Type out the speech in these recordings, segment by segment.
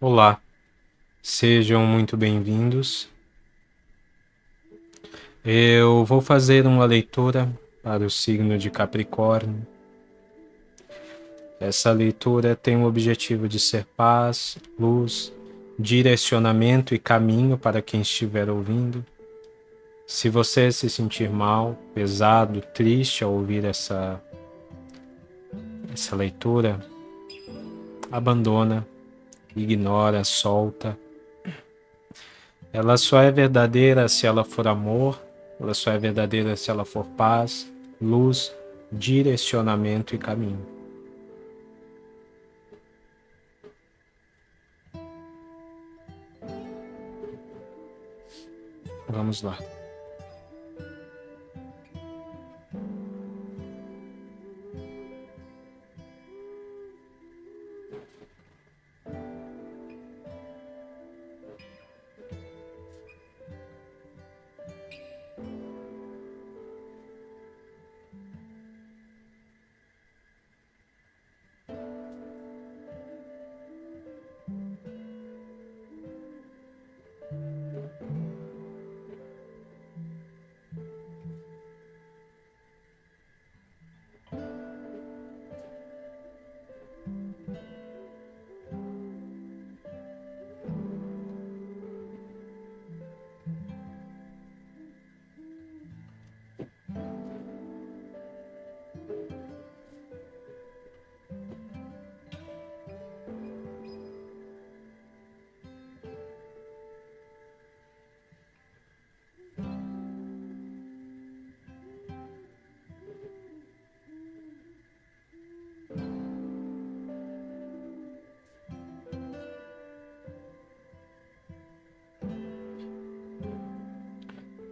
Olá, sejam muito bem-vindos. Eu vou fazer uma leitura para o signo de Capricórnio. Essa leitura tem o objetivo de ser paz, luz, direcionamento e caminho para quem estiver ouvindo. Se você se sentir mal, pesado, triste ao ouvir essa leitura, abandona, ignora, solta. Ela só é verdadeira se ela for amor, ela só é verdadeira se ela for paz, luz, direcionamento e caminho. Vamos lá.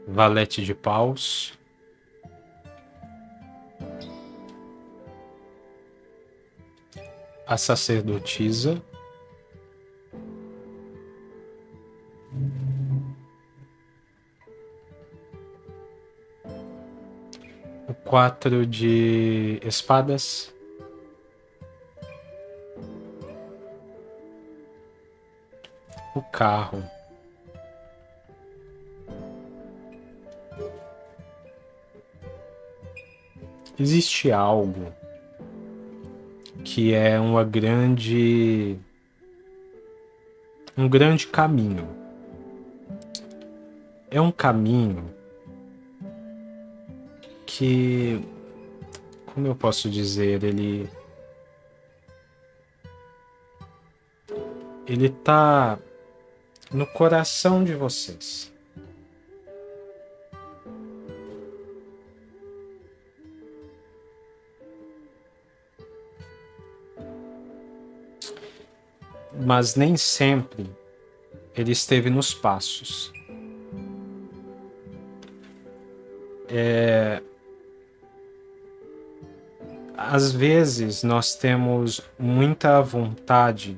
Valete de paus, a sacerdotisa, o 4 de espadas, o carro. Existe algo que é um grande caminho. É um caminho que, como eu posso dizer, ele tá no coração de vocês. Mas nem sempre ele esteve nos passos. Às vezes nós temos muita vontade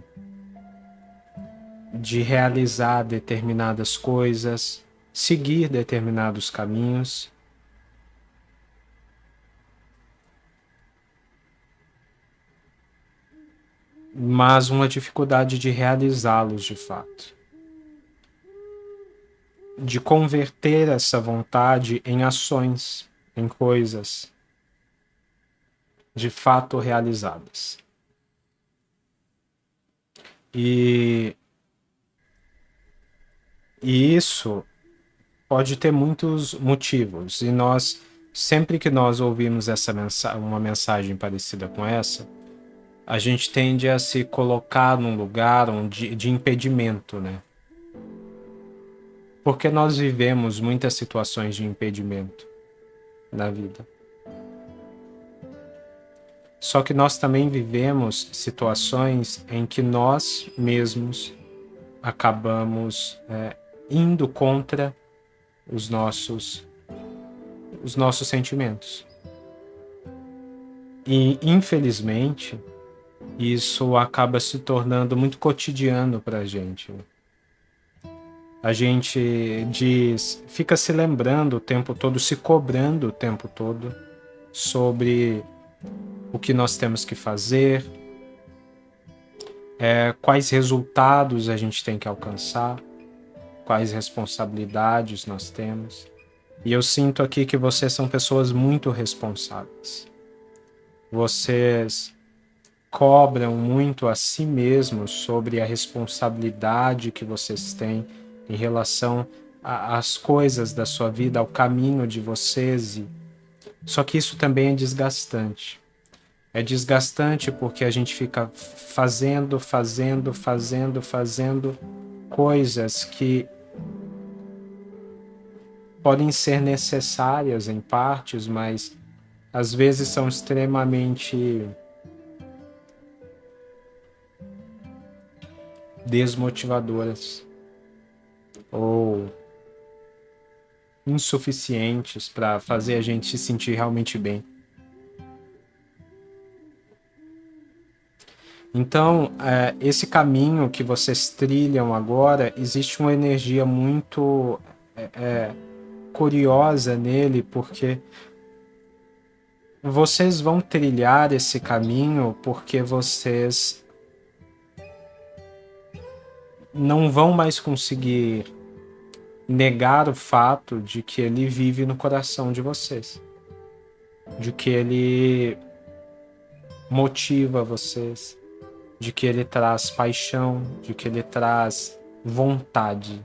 de realizar determinadas coisas, seguir determinados caminhos, mas uma dificuldade de realizá-los de fato. De converter essa vontade em ações, em coisas de fato realizadas. E isso pode ter muitos motivos. E nós, sempre que nós ouvimos uma mensagem parecida com essa, a gente tende a se colocar num lugar de impedimento, né? Porque nós vivemos muitas situações de impedimento na vida. Só que nós também vivemos situações em que nós mesmos acabamos indo contra os nossos sentimentos. E, infelizmente, isso acaba se tornando muito cotidiano para a gente. A gente fica se lembrando o tempo todo, se cobrando o tempo todo sobre o que nós temos que fazer, quais resultados a gente tem que alcançar, quais responsabilidades nós temos. E eu sinto aqui que vocês são pessoas muito responsáveis. Vocês cobram muito a si mesmos sobre a responsabilidade que vocês têm em relação às coisas da sua vida, ao caminho de vocês. Só que isso também é desgastante. É desgastante porque a gente fica fazendo coisas que podem ser necessárias em partes, mas às vezes são extremamente desmotivadoras ou insuficientes para fazer a gente se sentir realmente bem. Então, esse caminho que vocês trilham agora, existe uma energia muito curiosa nele, porque vocês vão trilhar esse caminho porque vocês não vão mais conseguir negar o fato de que ele vive no coração de vocês, de que ele motiva vocês, de que ele traz paixão, de que ele traz vontade.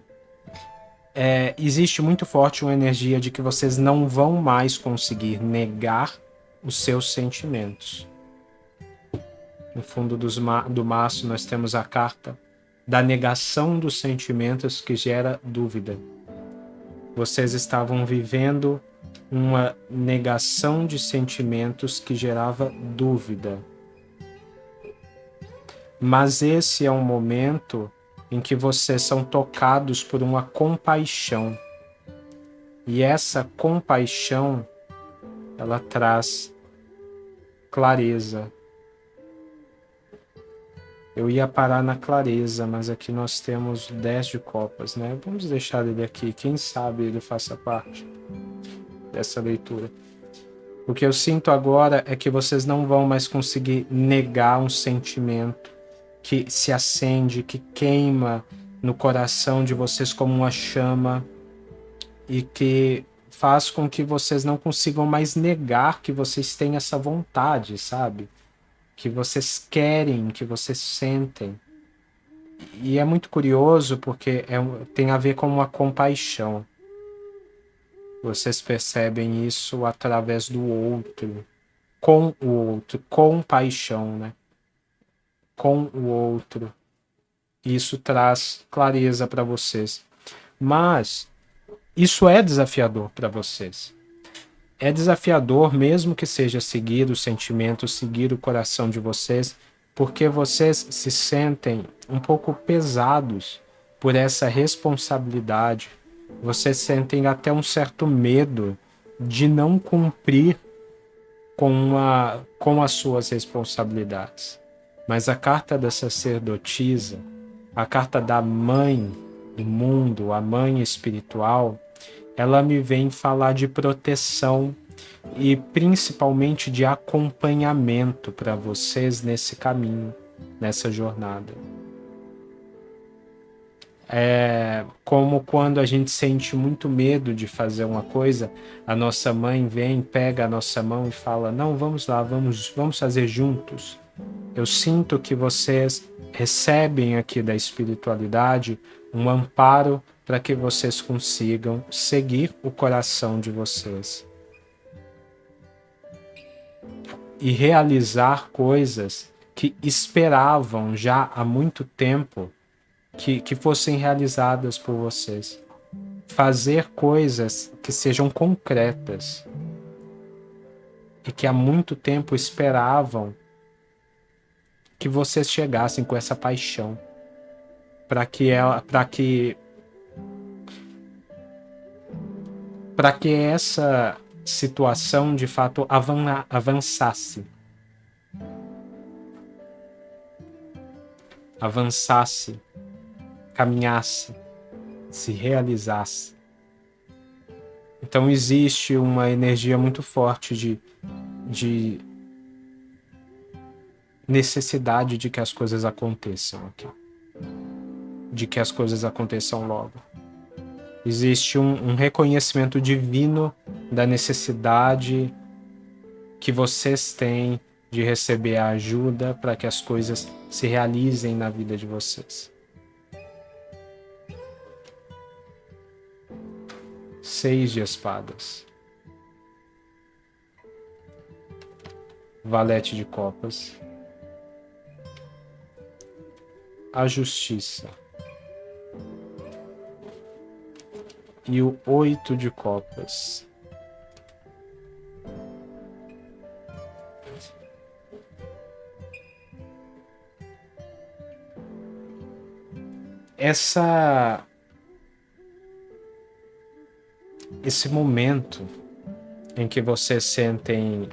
Existe muito forte uma energia de que vocês não vão mais conseguir negar os seus sentimentos. No fundo do maço nós temos a carta da negação dos sentimentos que gera dúvida. Vocês estavam vivendo uma negação de sentimentos que gerava dúvida. Mas esse é um momento em que vocês são tocados por uma compaixão. E essa compaixão, ela traz clareza. Eu ia parar na clareza, mas aqui nós temos 10 de copas, né? Vamos deixar ele aqui, quem sabe ele faça parte dessa leitura. O que eu sinto agora é que vocês não vão mais conseguir negar um sentimento que se acende, que queima no coração de vocês como uma chama e que faz com que vocês não consigam mais negar que vocês têm essa vontade, sabe? Que vocês querem, que vocês sentem. E é muito curioso porque tem a ver com uma compaixão. Vocês percebem isso através do outro, com o outro, com paixão, né? Com o outro. Isso traz clareza para vocês. Mas isso é desafiador para vocês. É desafiador mesmo que seja seguir os sentimentos, seguir o coração de vocês, porque vocês se sentem um pouco pesados por essa responsabilidade. Vocês sentem até um certo medo de não cumprir com as suas responsabilidades. Mas a carta da sacerdotisa, a carta da mãe do mundo, a mãe espiritual, ela me vem falar de proteção e principalmente de acompanhamento para vocês nesse caminho, nessa jornada. É como quando a gente sente muito medo de fazer uma coisa, a nossa mãe vem, pega a nossa mão e fala: não, vamos lá, vamos fazer juntos. Eu sinto que vocês recebem aqui da espiritualidade um amparo para que vocês consigam seguir o coração de vocês e realizar coisas que esperavam já há muito tempo que fossem realizadas por vocês. Fazer coisas que sejam concretas e que há muito tempo esperavam que vocês chegassem com essa paixão para que essa situação de fato avançasse, caminhasse, se realizasse. Então existe uma energia muito forte de necessidade de que as coisas aconteçam aqui. De que as coisas aconteçam logo. Existe um reconhecimento divino da necessidade que vocês têm de receber a ajuda para que as coisas se realizem na vida de vocês. 6 de espadas. Valete de copas. A justiça. E o 8 de copas. Esse momento em que vocês sentem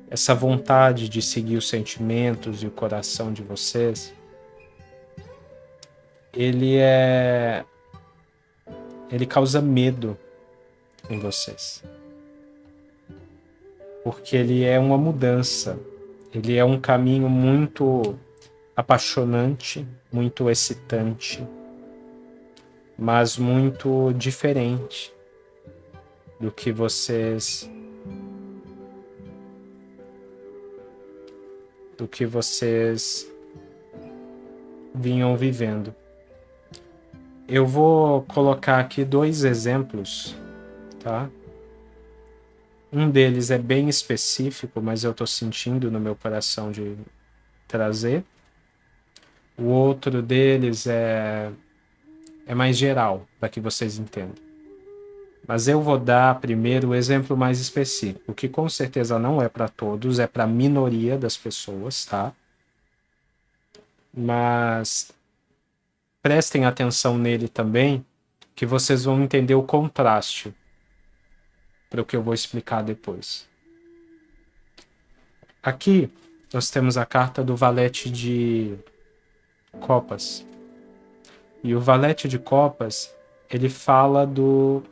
essa vontade de seguir os sentimentos e o coração de vocês, ele causa medo em vocês. Porque ele é uma mudança, ele é um caminho muito apaixonante, muito excitante, mas muito diferente do que vocês vinham vivendo. Eu vou colocar aqui 2 exemplos, tá? Um deles é bem específico, mas eu tô sentindo no meu coração de trazer. O outro deles é mais geral, para que vocês entendam. Mas eu vou dar primeiro o exemplo mais específico, que com certeza não é para todos, é para a minoria das pessoas, tá? Mas prestem atenção nele também, que vocês vão entender o contraste para o que eu vou explicar depois. Aqui nós temos a carta do Valete de Copas. E o Valete de Copas, ele fala do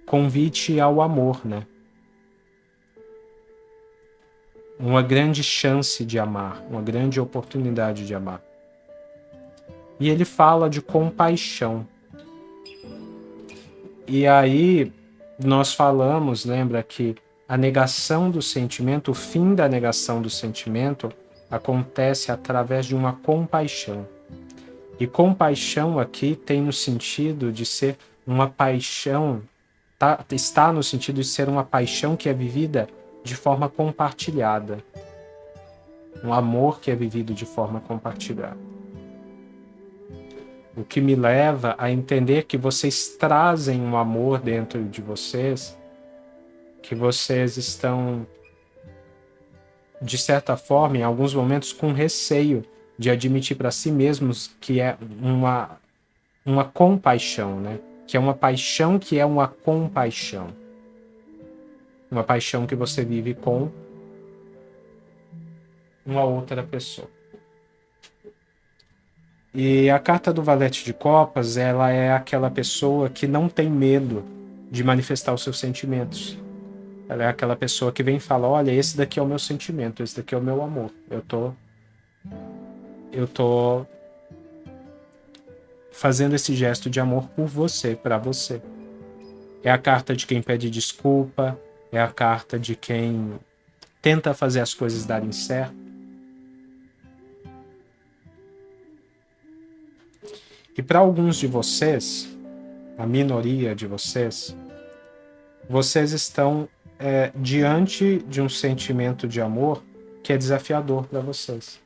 convite ao amor, né? Uma grande chance de amar, uma grande oportunidade de amar. E ele fala de compaixão. E aí nós falamos, lembra, que a negação do sentimento, o fim da negação do sentimento, acontece através de uma compaixão. E compaixão aqui tem no sentido de ser uma paixão, está no sentido de ser uma paixão que é vivida de forma compartilhada. Um amor que é vivido de forma compartilhada. O que me leva a entender que vocês trazem um amor dentro de vocês, que vocês estão, de certa forma, em alguns momentos, com receio de admitir para si mesmos que é uma compaixão, né? Que é uma paixão que é uma compaixão. Uma paixão que você vive com uma outra pessoa. E a carta do Valete de Copas, ela é aquela pessoa que não tem medo de manifestar os seus sentimentos. Ela é aquela pessoa que vem e fala, olha, esse daqui é o meu sentimento, esse daqui é o meu amor. Eu tô fazendo esse gesto de amor por você, para você. É a carta de quem pede desculpa, é a carta de quem tenta fazer as coisas darem certo. E para alguns de vocês, a minoria de vocês, vocês estão diante de um sentimento de amor que é desafiador para vocês.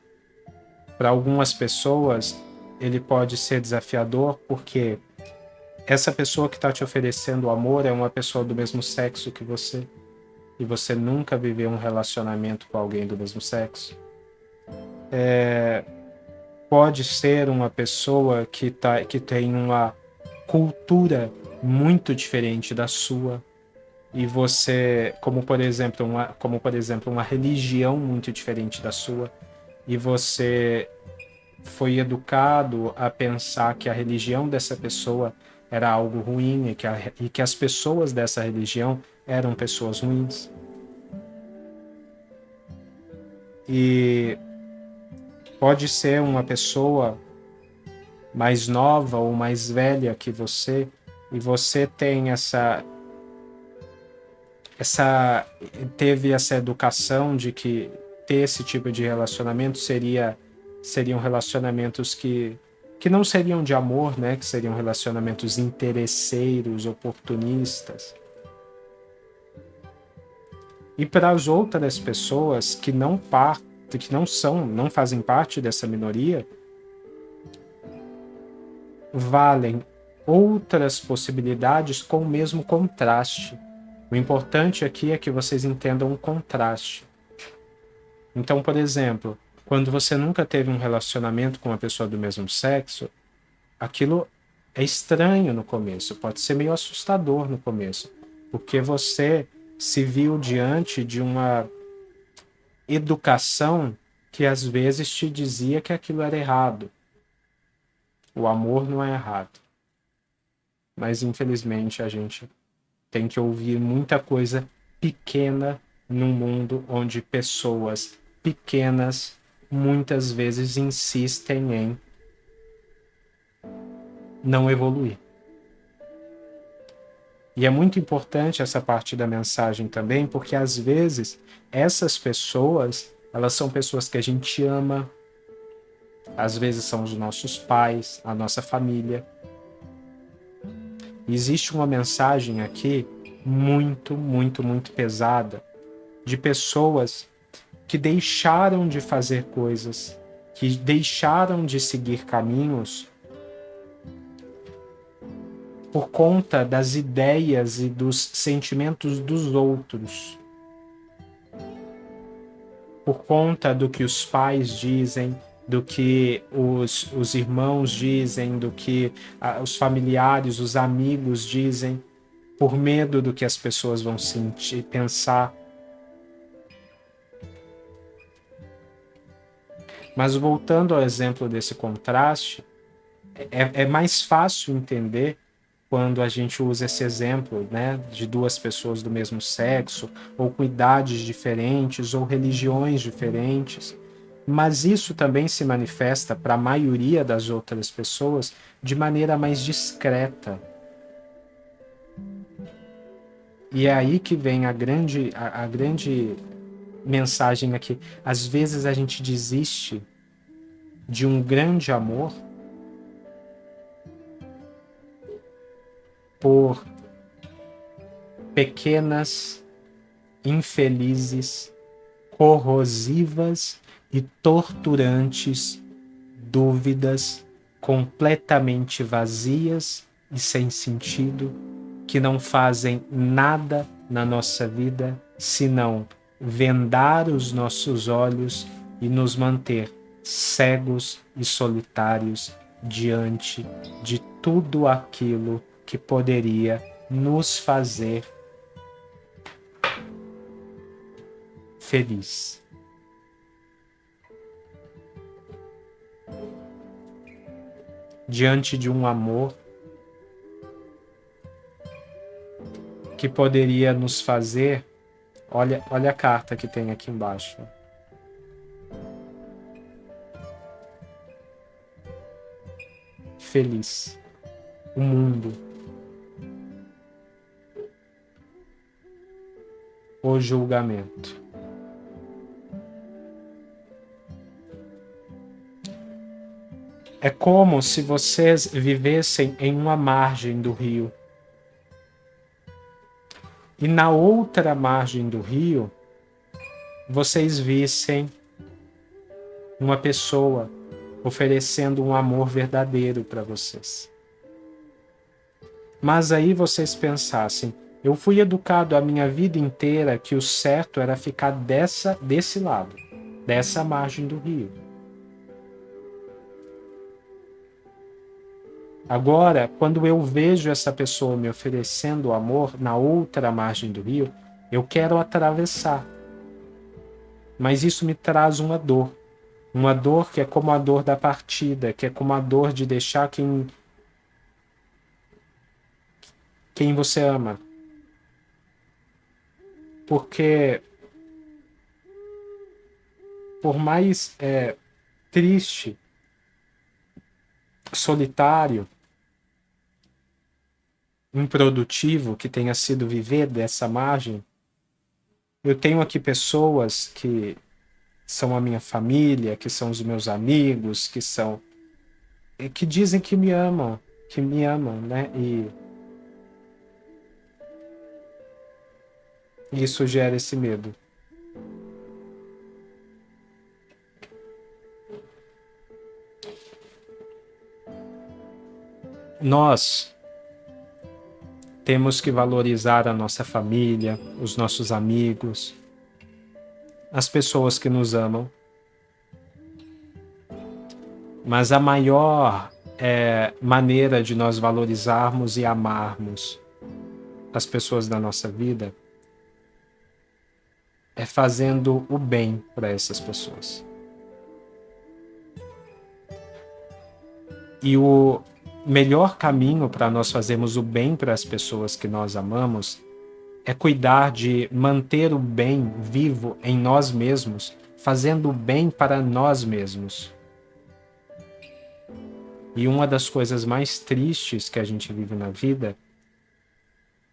Para algumas pessoas, ele pode ser desafiador porque essa pessoa que está te oferecendo amor é uma pessoa do mesmo sexo que você e você nunca viveu um relacionamento com alguém do mesmo sexo. Pode ser uma pessoa que tem uma cultura muito diferente da sua e você, como por exemplo uma religião muito diferente da sua, e você foi educado a pensar que a religião dessa pessoa era algo ruim e que as pessoas dessa religião eram pessoas ruins. E Pode ser uma pessoa mais nova ou mais velha que você, e você tem teve essa educação de que ter esse tipo de relacionamento seriam relacionamentos que não seriam de amor, né? Que seriam relacionamentos interesseiros, oportunistas. E para as outras pessoas que não não fazem parte dessa minoria, valem outras possibilidades com o mesmo contraste. O importante aqui é que vocês entendam o contraste. Então, por exemplo, quando você nunca teve um relacionamento com uma pessoa do mesmo sexo, aquilo é estranho no começo, pode ser meio assustador no começo, porque você se viu diante de uma educação que às vezes te dizia que aquilo era errado. O amor não é errado. Mas infelizmente a gente tem que ouvir muita coisa pequena num mundo onde pessoas pequenas muitas vezes insistem em não evoluir. E é muito importante essa parte da mensagem também, porque às vezes essas pessoas, elas são pessoas que a gente ama, às vezes são os nossos pais, a nossa família. E existe uma mensagem aqui muito, muito, muito pesada de pessoas que deixaram de fazer coisas, que deixaram de seguir caminhos por conta das ideias e dos sentimentos dos outros, por conta do que os pais dizem, do que os irmãos dizem, do que os familiares, os amigos dizem, por medo do que as pessoas vão sentir, pensar. Mas voltando ao exemplo desse contraste, é mais fácil entender quando a gente usa esse exemplo, né, de duas pessoas do mesmo sexo, ou com idades diferentes, ou religiões diferentes. Mas isso também se manifesta para a maioria das outras pessoas de maneira mais discreta. E é aí que vem a grande mensagem aqui. Às vezes a gente desiste de um grande amor por pequenas, infelizes, corrosivas e torturantes dúvidas completamente vazias e sem sentido, que não fazem nada na nossa vida senão vendar os nossos olhos e nos manter cegos e solitários diante de tudo aquilo que poderia nos fazer feliz. Diante de um amor que poderia nos fazer, olha a carta que tem aqui embaixo. Feliz. O mundo. O julgamento. É como se vocês vivessem em uma margem do rio. E na outra margem do rio, vocês vissem uma pessoa oferecendo um amor verdadeiro para vocês. Mas aí vocês pensassem, eu fui educado a minha vida inteira que o certo era ficar desse lado, dessa margem do rio. Agora, quando eu vejo essa pessoa me oferecendo amor na outra margem do rio, eu quero atravessar. Mas isso me traz uma dor. Uma dor que é como a dor da partida, que é como a dor de deixar quem você ama. Porque por mais triste, solitário, improdutivo que tenha sido viver dessa margem, eu tenho aqui pessoas que são a minha família, que são os meus amigos, que dizem que me amam, né? E isso gera esse medo. Nós temos que valorizar a nossa família, os nossos amigos, as pessoas que nos amam. Mas a maior maneira de nós valorizarmos e amarmos as pessoas da nossa vida é fazendo o bem para essas pessoas. E o melhor caminho para nós fazermos o bem para as pessoas que nós amamos é cuidar de manter o bem vivo em nós mesmos, fazendo o bem para nós mesmos. E uma das coisas mais tristes que a gente vive na vida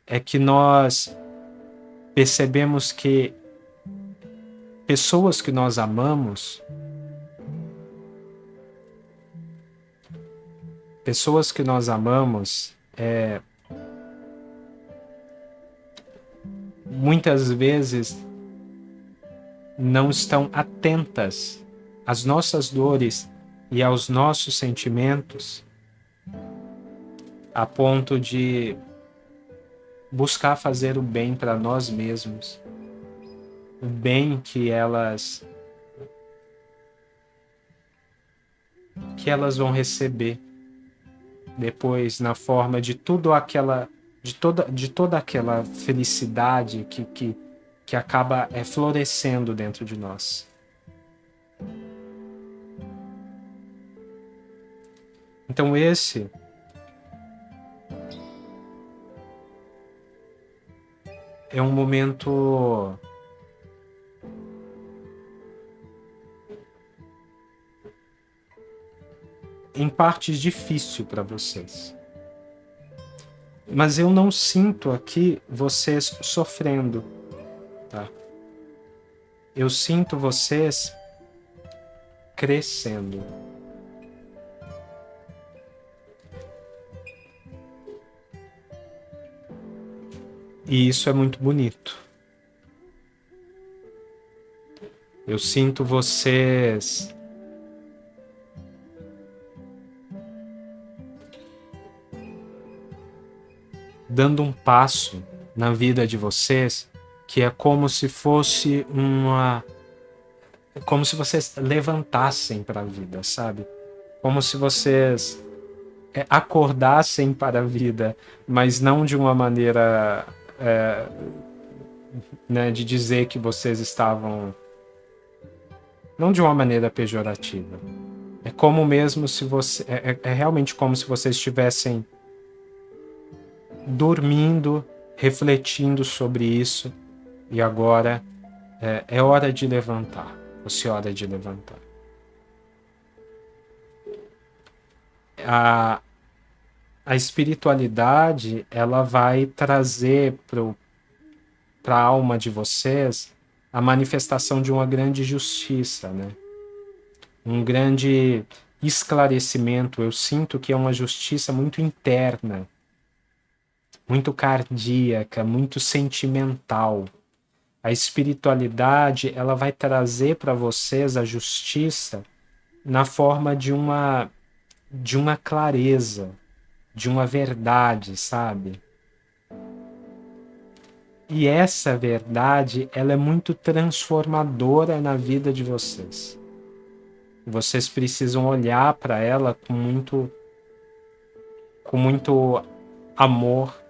é que nós percebemos que pessoas que nós amamos, muitas vezes não estão atentas às nossas dores e aos nossos sentimentos, a ponto de buscar fazer o bem para nós mesmos, o bem que elas vão receber depois na forma de toda aquela felicidade que acaba florescendo dentro de nós. Então esse é um momento em partes difícil para vocês. Mas eu não sinto aqui vocês sofrendo, tá? Eu sinto vocês crescendo. E isso é muito bonito. Eu sinto vocês dando um passo na vida de vocês que é como se fosse como se vocês levantassem para a vida, sabe? Como se vocês acordassem para a vida, mas não de uma maneira né, de dizer que vocês estavam, não de uma maneira pejorativa. É como mesmo se você é realmente como se vocês estivessem dormindo, refletindo sobre isso, e agora é hora de levantar. Você é hora de levantar. A espiritualidade, ela vai trazer para a alma de vocês a manifestação de uma grande justiça, né? Um grande esclarecimento. Eu sinto que é uma justiça muito interna, muito cardíaca, muito sentimental. A espiritualidade, ela vai trazer para vocês a justiça na forma de uma clareza, de uma verdade, sabe? E essa verdade, ela é muito transformadora na vida de vocês. Vocês precisam olhar para ela com muito amor,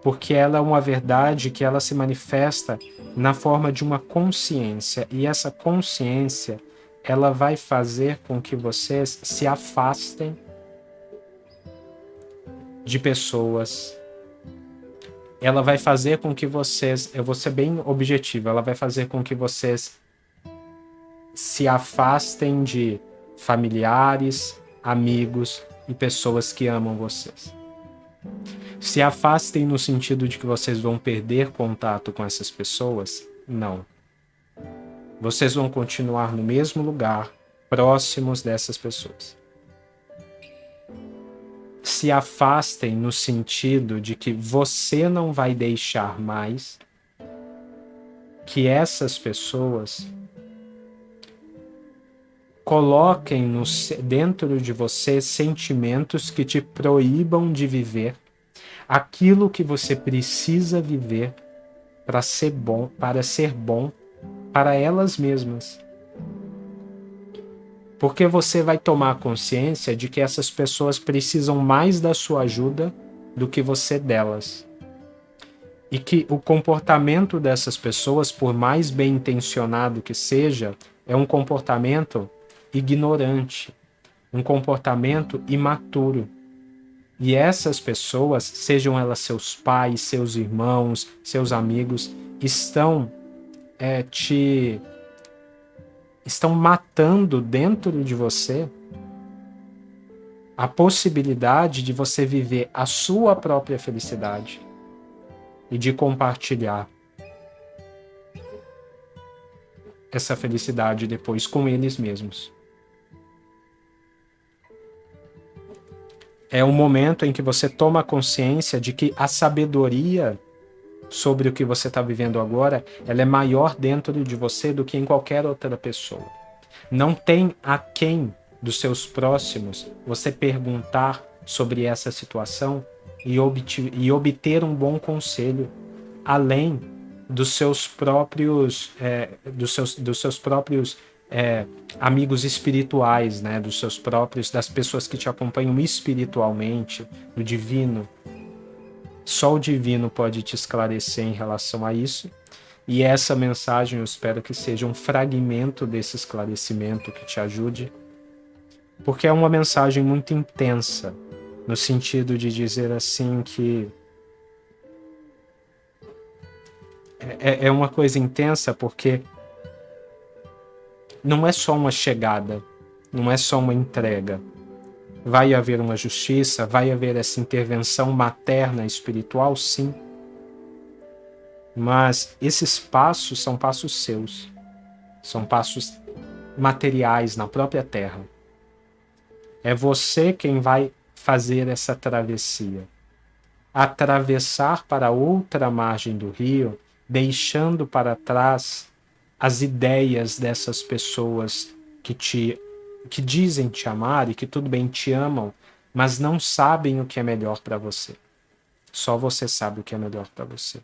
porque ela é uma verdade que ela se manifesta na forma de uma consciência, e essa consciência, ela vai fazer com que vocês se afastem de pessoas. Ela vai fazer com que vocês, eu vou ser bem objetivo, ela vai fazer com que vocês se afastem de familiares, amigos e pessoas que amam vocês. Se afastem no sentido de que vocês vão perder contato com essas pessoas? Não. Vocês vão continuar no mesmo lugar, próximos dessas pessoas. Se afastem no sentido de que você não vai deixar mais que essas pessoas coloquem dentro de você sentimentos que te proíbam de viver aquilo que você precisa viver para ser bom para elas mesmas. Porque você vai tomar consciência de que essas pessoas precisam mais da sua ajuda do que você delas. E que o comportamento dessas pessoas, por mais bem intencionado que seja, é um comportamento ignorante, um comportamento imaturo. E essas pessoas, sejam elas seus pais, seus irmãos, seus amigos, estão matando dentro de você a possibilidade de você viver a sua própria felicidade e de compartilhar essa felicidade depois com eles mesmos. É o momento em que você toma consciência de que a sabedoria sobre o que você está vivendo agora, ela é maior dentro de você do que em qualquer outra pessoa. Não tem a quem dos seus próximos você perguntar sobre essa situação e obter um bom conselho, além dos seus próprios amigos espirituais, né? Das pessoas que te acompanham espiritualmente, no divino. Só o divino pode te esclarecer em relação a isso. E essa mensagem eu espero que seja um fragmento desse esclarecimento que te ajude, porque é uma mensagem muito intensa, no sentido de dizer assim que é uma coisa intensa porque não é só uma chegada, não é só uma entrega. Vai haver uma justiça, vai haver essa intervenção materna espiritual, sim. Mas esses passos são passos seus. São passos materiais na própria terra. É você quem vai fazer essa travessia. Atravessar para outra margem do rio, deixando para trás as ideias dessas pessoas que dizem te amar e que tudo bem te amam, mas não sabem o que é melhor para você. Só você sabe o que é melhor para você.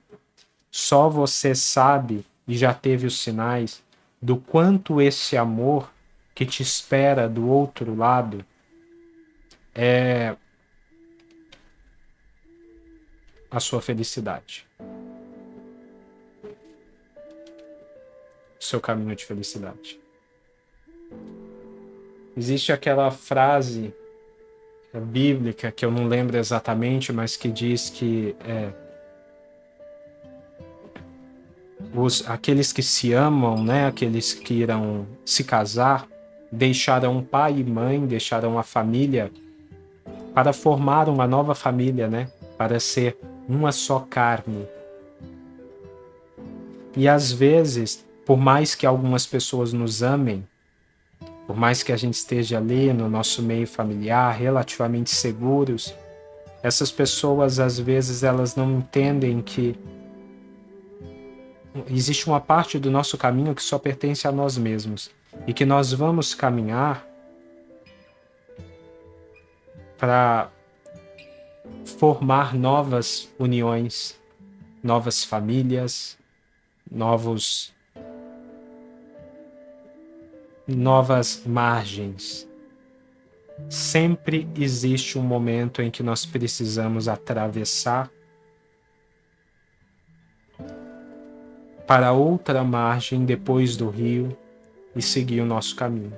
Só você sabe e já teve os sinais do quanto esse amor que te espera do outro lado é a sua felicidade. O seu caminho de felicidade. Existe aquela frase bíblica que eu não lembro exatamente, mas que diz que aqueles que se amam, né, aqueles que irão se casar, deixarão pai e mãe, deixarão a família para formar uma nova família, né, para ser uma só carne. E às vezes, por mais que algumas pessoas nos amem, por mais que a gente esteja ali no nosso meio familiar, relativamente seguros, essas pessoas às vezes elas não entendem que existe uma parte do nosso caminho que só pertence a nós mesmos e que nós vamos caminhar para formar novas uniões, novas famílias, novas margens. Sempre existe um momento em que nós precisamos atravessar para outra margem depois do rio e seguir o nosso caminho.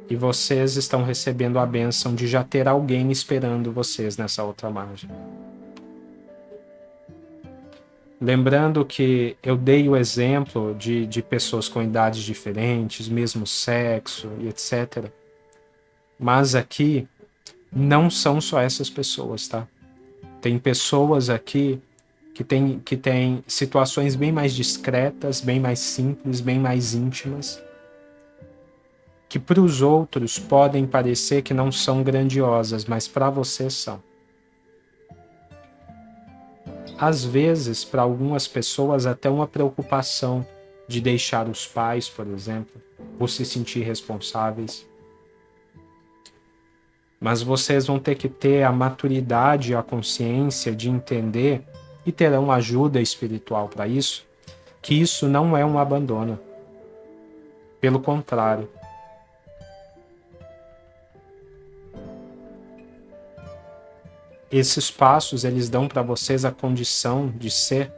E vocês estão recebendo a bênção de já ter alguém esperando vocês nessa outra margem. Lembrando que eu dei o exemplo de pessoas com idades diferentes, mesmo sexo e etc. Mas aqui não são só essas pessoas, tá? Tem pessoas aqui que tem situações bem mais discretas, bem mais simples, bem mais íntimas, que para os outros podem parecer que não são grandiosas, mas para você são. Às vezes, para algumas pessoas, até uma preocupação de deixar os pais, por exemplo, por se sentir responsáveis. Mas vocês vão ter que ter a maturidade e a consciência de entender, e terão ajuda espiritual para isso, que isso não é um abandono. Pelo contrário. Esses passos, eles dão para vocês a condição de ser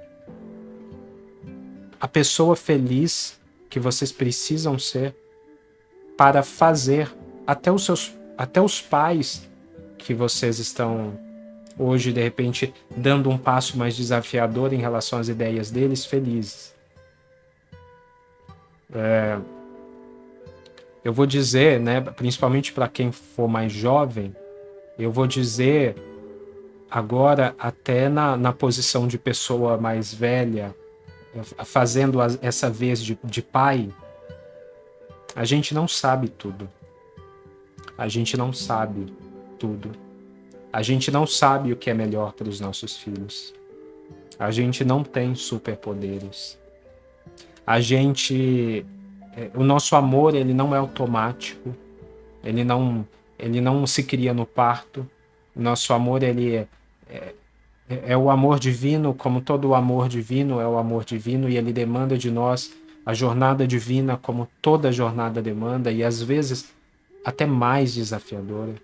a pessoa feliz que vocês precisam ser para fazer até os pais que vocês estão hoje, de repente, dando um passo mais desafiador em relação às ideias deles, felizes. Eu vou dizer, né, principalmente para quem for mais jovem, eu vou dizer agora até na posição de pessoa mais velha, fazendo essa vez de pai, a gente não sabe tudo. A gente não sabe tudo. A gente não sabe o que é melhor para os nossos filhos. A gente não tem superpoderes. O nosso amor, ele não é automático. Ele não se cria no parto. O nosso amor, ele é o amor divino, como todo o amor divino é o amor divino, e ele demanda de nós a jornada divina, como toda jornada demanda, e às vezes até mais desafiadora.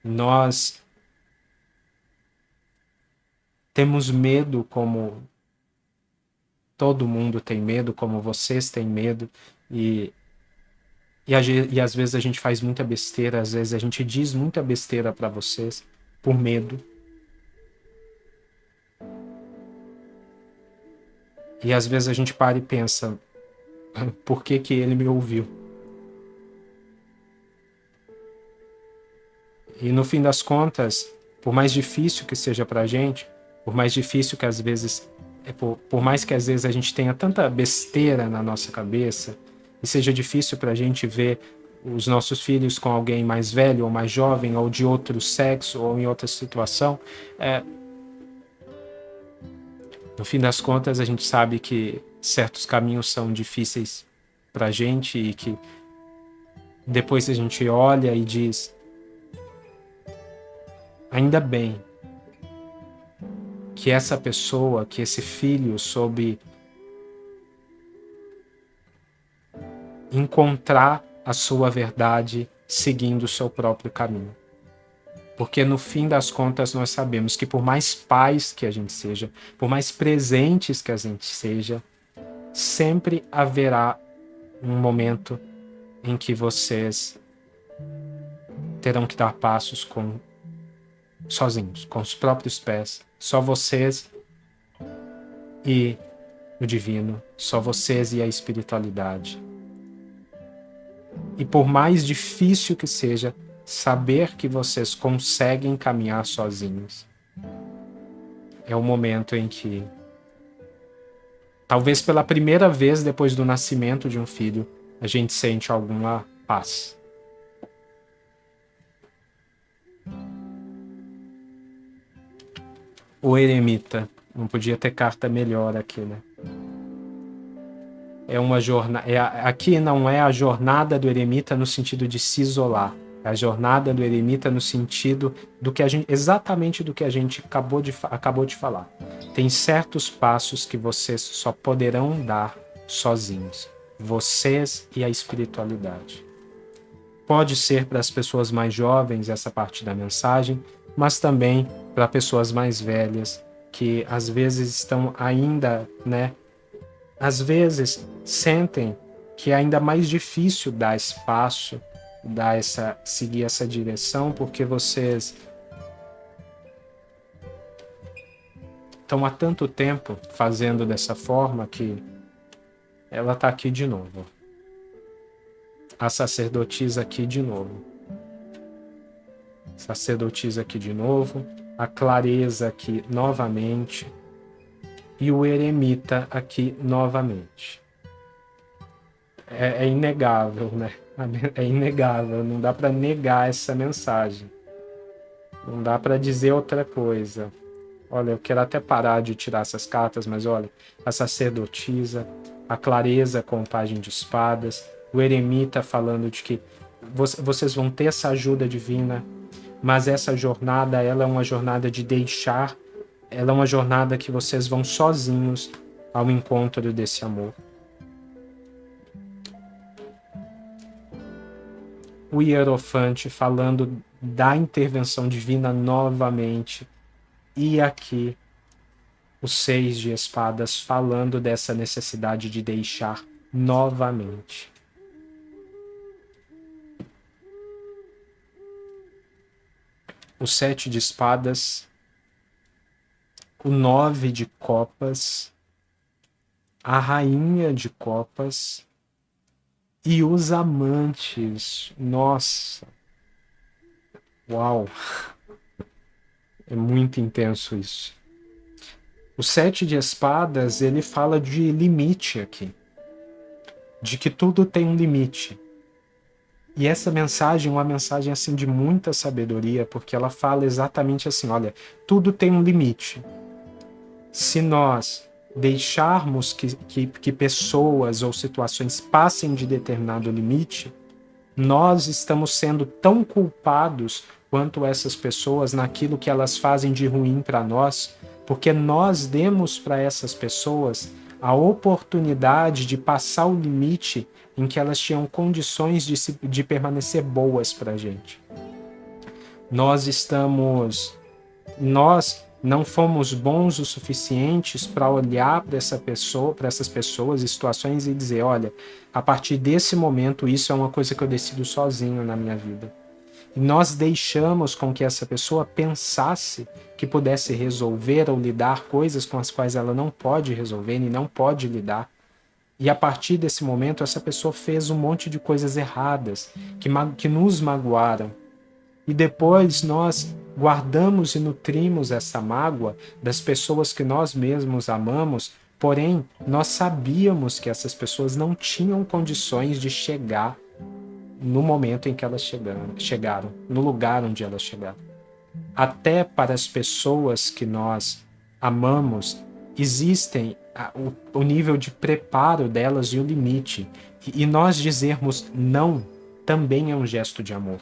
Nós temos medo, como todo mundo tem medo, como vocês têm medo, e às vezes a gente faz muita besteira, às vezes a gente diz muita besteira para vocês por medo. E às vezes a gente para e pensa, por que que ele me ouviu? E no fim das contas, por mais difícil que seja pra gente, por mais difícil que às vezes, por mais que às vezes a gente tenha tanta besteira na nossa cabeça, e seja difícil pra gente ver os nossos filhos com alguém mais velho ou mais jovem, ou de outro sexo, ou em outra situação, no fim das contas a gente sabe que certos caminhos são difíceis pra gente, e que depois a gente olha e diz, ainda bem que essa pessoa, que esse filho soube encontrar a sua verdade seguindo o seu próprio caminho. Porque no fim das contas nós sabemos que por mais pais que a gente seja, por mais presentes que a gente seja, sempre haverá um momento em que vocês terão que dar passos sozinhos, com os próprios pés, só vocês e o divino, só vocês e a espiritualidade. E por mais difícil que seja, saber que vocês conseguem caminhar sozinhos é o momento em que, talvez pela primeira vez depois do nascimento de um filho, a gente sente alguma paz. O eremita. Não podia ter carta melhor aqui, né? É uma jornada. Aqui não é a jornada do eremita no sentido de se isolar. É a jornada do eremita no sentido do que a gente, exatamente do que a gente acabou de falar. Tem certos passos que vocês só poderão dar sozinhos. Vocês e a espiritualidade. Pode ser para as pessoas mais jovens essa parte da mensagem, mas também para pessoas mais velhas que às vezes estão ainda, né? Às vezes sentem que é ainda mais difícil dar espaço, seguir essa direção, porque vocês estão há tanto tempo fazendo dessa forma que ela está aqui de novo. A sacerdotisa aqui de novo. Sacerdotisa aqui de novo. A clareza aqui novamente. E o eremita aqui novamente. É inegável, né? É inegável. Não dá para negar essa mensagem. Não dá para dizer outra coisa. Olha, eu quero até parar de tirar essas cartas, mas olha, a sacerdotisa, a clareza com o pajem de espadas, o eremita falando de que vocês vão ter essa ajuda divina, mas essa jornada, ela é uma jornada de deixar, ela é uma jornada que vocês vão sozinhos ao encontro desse amor. O hierofante falando da intervenção divina novamente, e aqui os 6 de espadas falando dessa necessidade de deixar novamente. O 7 de espadas, o 9 de copas, a rainha de copas e os amantes. Nossa! Uau! É muito intenso isso. O 7 de espadas, ele fala de limite aqui. De que tudo tem um limite. E essa mensagem é uma mensagem assim de muita sabedoria, porque ela fala exatamente assim, olha, tudo tem um limite. Se nós deixarmos que pessoas ou situações passem de determinado limite, nós estamos sendo tão culpados quanto essas pessoas naquilo que elas fazem de ruim para nós, porque nós demos para essas pessoas a oportunidade de passar o limite em que elas tinham condições de permanecer boas para a gente. Nós não fomos bons o suficientes para olhar para essas pessoas e situações e dizer, olha, a partir desse momento isso é uma coisa que eu decido sozinho na minha vida. E nós deixamos com que essa pessoa pensasse que pudesse resolver ou lidar coisas com as quais ela não pode resolver e não pode lidar. E a partir desse momento essa pessoa fez um monte de coisas erradas que nos magoaram. E depois nós guardamos e nutrimos essa mágoa das pessoas que nós mesmos amamos, porém nós sabíamos que essas pessoas não tinham condições de chegar no momento em que elas chegaram, no lugar onde elas chegaram. Até para as pessoas que nós amamos, existem o nível de preparo delas e o limite. E nós dizermos não também é um gesto de amor.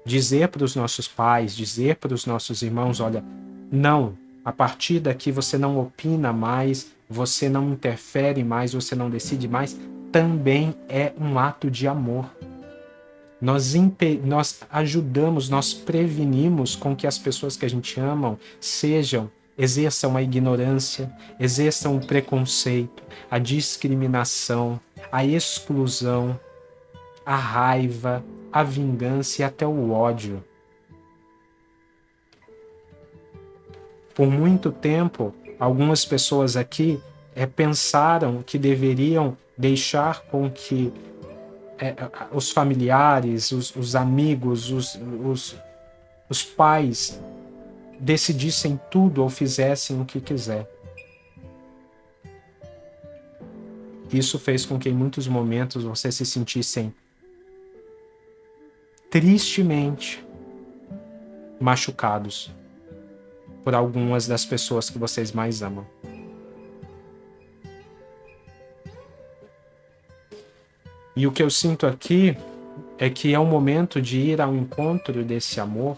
Dizer para os nossos pais, dizer para os nossos irmãos, olha, não, a partir daqui você não opina mais, você não interfere mais, você não decide mais, também é um ato de amor. Nós ajudamos, nós prevenimos com que as pessoas que a gente ama exerçam a ignorância, exerçam o preconceito, a discriminação, a exclusão, a raiva, a vingança e até o ódio. Por muito tempo, algumas pessoas aqui pensaram que deveriam deixar com que os familiares, os amigos, os pais decidissem tudo ou fizessem o que quiser. Isso fez com que em muitos momentos vocês se sentissem tristemente machucados por algumas das pessoas que vocês mais amam. E o que eu sinto aqui é que é o momento de ir ao encontro desse amor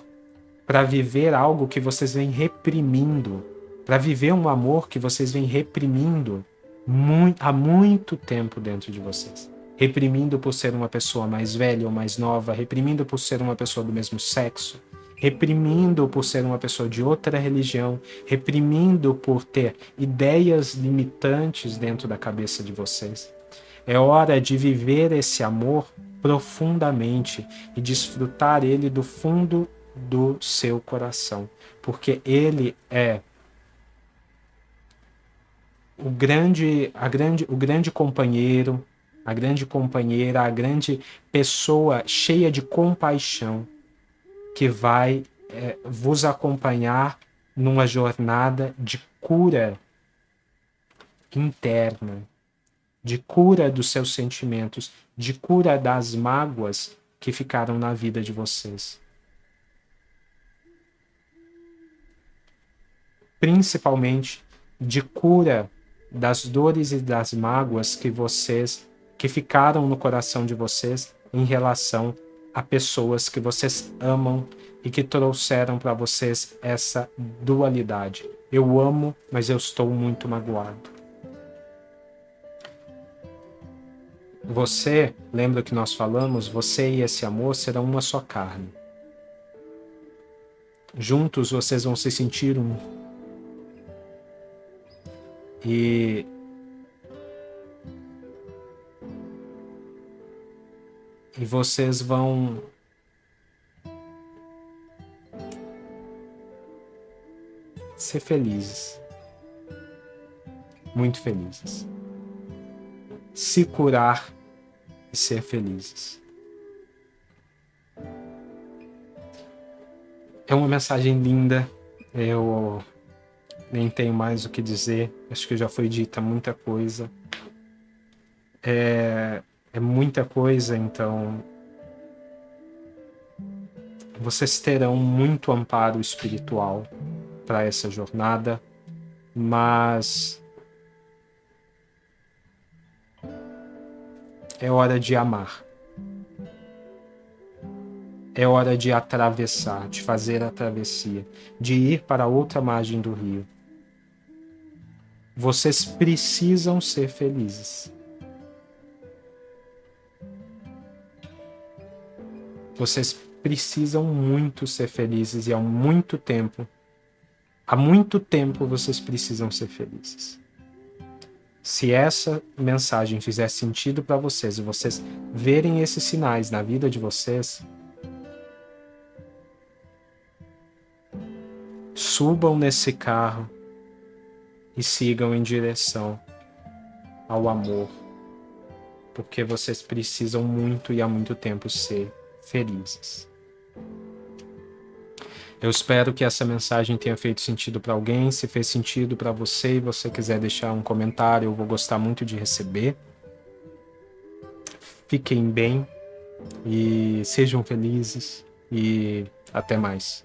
para viver algo que vocês vêm reprimindo, para viver um amor que vocês vêm reprimindo há muito tempo dentro de vocês. Reprimindo por ser uma pessoa mais velha ou mais nova, reprimindo por ser uma pessoa do mesmo sexo, reprimindo por ser uma pessoa de outra religião, reprimindo por ter ideias limitantes dentro da cabeça de vocês. É hora de viver esse amor profundamente e desfrutar ele do fundo do seu coração, porque ele é o grande companheiro, a grande companheira, a grande pessoa cheia de compaixão que vai vos acompanhar numa jornada de cura interna, de cura dos seus sentimentos, de cura das mágoas que ficaram na vida de vocês. Principalmente de cura das dores e das mágoas que ficaram no coração de vocês em relação a pessoas que vocês amam e que trouxeram para vocês essa dualidade. Eu amo, mas eu estou muito magoado. Você, lembra que nós falamos, você e esse amor serão uma só carne. Juntos vocês vão se sentir um. E vocês vão ser felizes. Muito felizes. Se curar e ser felizes. É uma mensagem linda. Eu nem tenho mais o que dizer. Acho que já foi dita muita coisa. É muita coisa, então vocês terão muito amparo espiritual para essa jornada, mas é hora de amar. É hora de atravessar, de fazer a travessia, de ir para outra margem do rio. Vocês precisam ser felizes. Vocês precisam muito ser felizes e há muito tempo vocês precisam ser felizes. Se essa mensagem fizer sentido para vocês e vocês verem esses sinais na vida de vocês, subam nesse carro e sigam em direção ao amor, porque vocês precisam muito e há muito tempo ser felizes. Eu espero que essa mensagem tenha feito sentido para alguém. Se fez sentido para você e você quiser deixar um comentário, eu vou gostar muito de receber. Fiquem bem e sejam felizes e até mais.